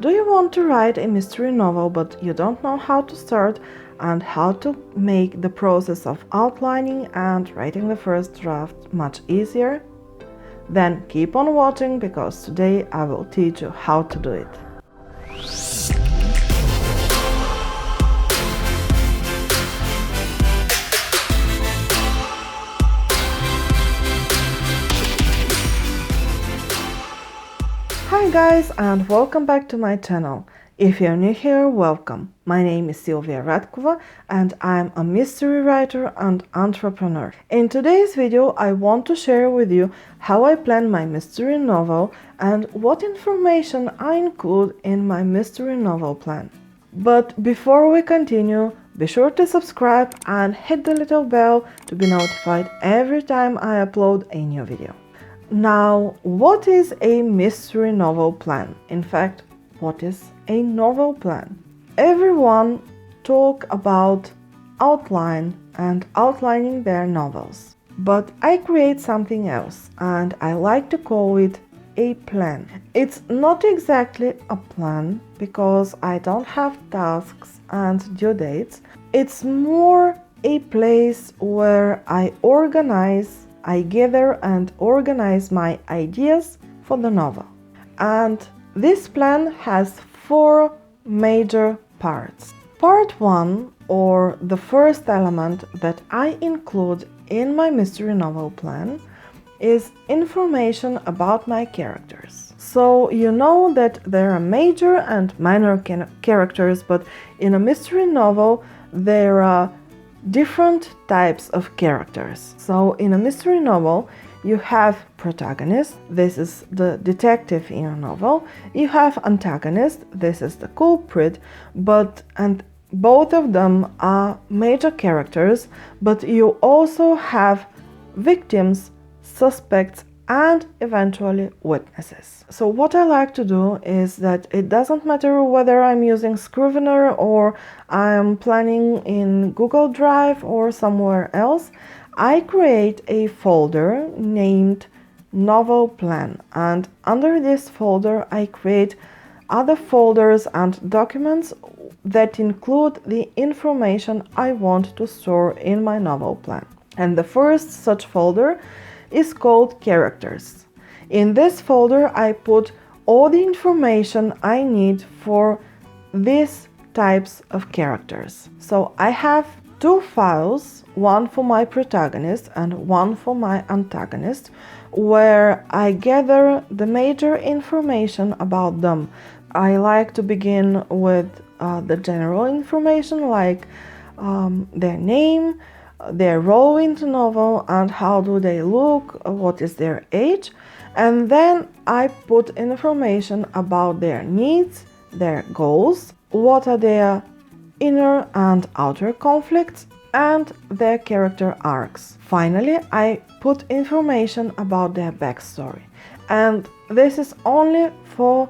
Do you want to write a mystery novel but you don't know how to start and how to make the process of outlining and writing the first draft much easier? Then keep on watching because today I will teach you how to do it. Hi guys, and welcome back to my channel. If you're new here, welcome. My name is Silvia Radkova and I'm a mystery writer and entrepreneur. In today's video, I want to share with you how I plan my mystery novel and what information I include in my mystery novel plan. But before we continue, be sure to subscribe and hit the little bell to be notified every time I upload a new video. Now, what is a mystery novel plan? In fact, what is a novel plan? Everyone talk about outline and outlining their novels, but I create something else and I like to call it a plan. It's not exactly a plan because I don't have tasks and due dates. It's more a place where I gather and organize my ideas for the novel. And this plan has 4 major parts. Part 1, or the first element that I include in my mystery novel plan, is information about my characters. So you know that there are major and minor characters, but in a mystery novel there are different types of characters. So in a mystery novel you have protagonist, this is the detective in a novel. You have antagonist, this is the culprit, and both of them are major characters, but you also have victims, suspects, and eventually witnesses. So what I like to do is that it doesn't matter whether I'm using Scrivener or I'm planning in Google Drive or somewhere else, I create a folder named Novel Plan, and under this folder I create other folders and documents that include the information I want to store in my novel plan. And the first such folder is called Characters. In this folder I put all the information I need for these types of characters. So I have 2 files, one for my protagonist and one for my antagonist, where I gather the major information about them. I like to begin with the general information like their name, their role in the novel and how do they look, what is their age, and then I put information about their needs, their goals, what are their inner and outer conflicts, and their character arcs. Finally, I put information about their backstory, and this is only for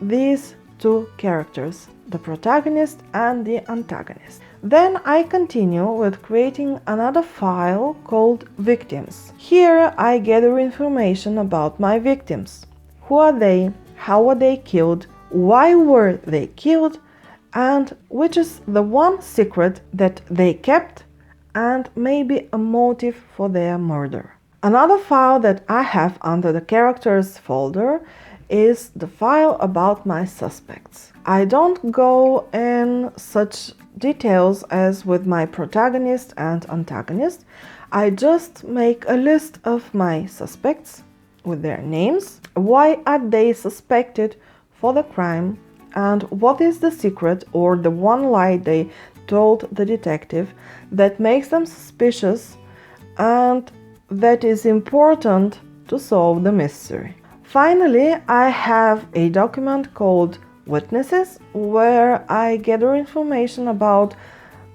these 2 characters, the protagonist and the antagonist. Then I continue with creating another file called Victims. Here I gather information about my victims. Who are they? How were they killed? Why were they killed? And which is the one secret that they kept and maybe a motive for their murder. Another file that I have under the characters folder is the file about my suspects. I don't go in such details as with my protagonist and antagonist. I just make a list of my suspects with their names, why are they suspected for the crime, and what is the secret or the one lie they told the detective that makes them suspicious and that is important to solve the mystery. Finally, I have a document called Witnesses, where I gather information about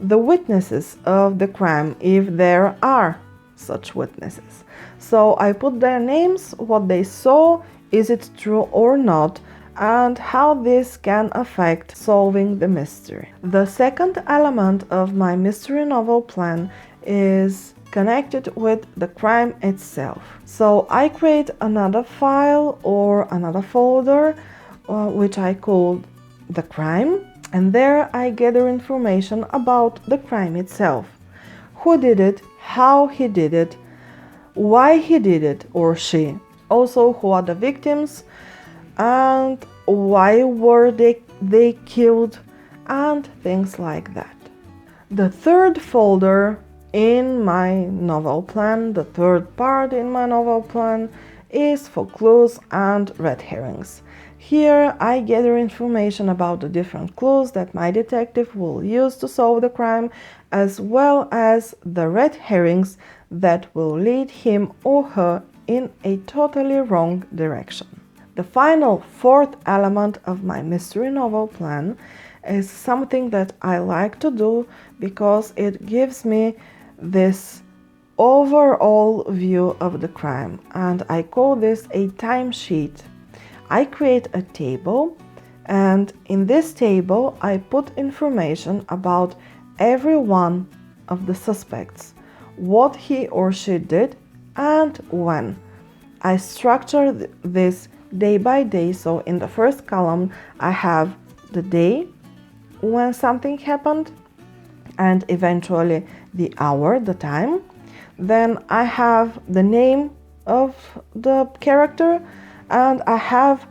the witnesses of the crime, if there are such witnesses. So I put their names, what they saw, is it true or not, and how this can affect solving the mystery. The second element of my mystery novel plan is connected with the crime itself. So I create another file or another folder which I called the crime, and there I gather information about the crime itself. Who did it, how he did it, why he did it or she. Also, who are the victims and why were they killed, and things like that. The third folder in my novel plan, the third part in my novel plan, is for clues and red herrings. Here I gather information about the different clues that my detective will use to solve the crime, as well as the red herrings that will lead him or her in a totally wrong direction. The final fourth element of my mystery novel plan is something that I like to do because it gives me this overall view of the crime, and I call this a timesheet. I create a table, and in this table I put information about every one of the suspects, what he or she did and when. I structure this day by day, so in the first column I have the day when something happened and eventually the hour, the time. Then I have the name of the character and I have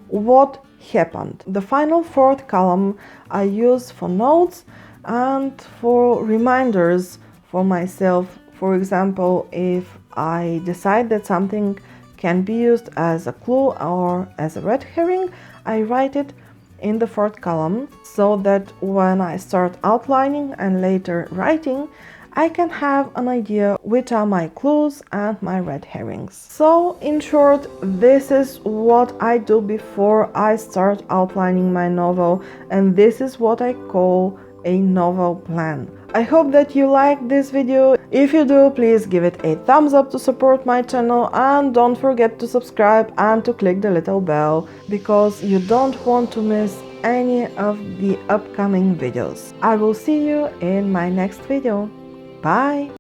what happened. The final fourth column I use for notes and for reminders for myself. For example, if I decide that something can be used as a clue or as a red herring, I write it in the fourth column so that when I start outlining and later writing, I can have an idea which are my clues and my red herrings. So in short, this is what I do before I start outlining my novel, and this is what I call a novel plan. I hope that you liked this video. If you do, please give it a thumbs up to support my channel, and don't forget to subscribe and to click the little bell because you don't want to miss any of the upcoming videos. I will see you in my next video. Bye!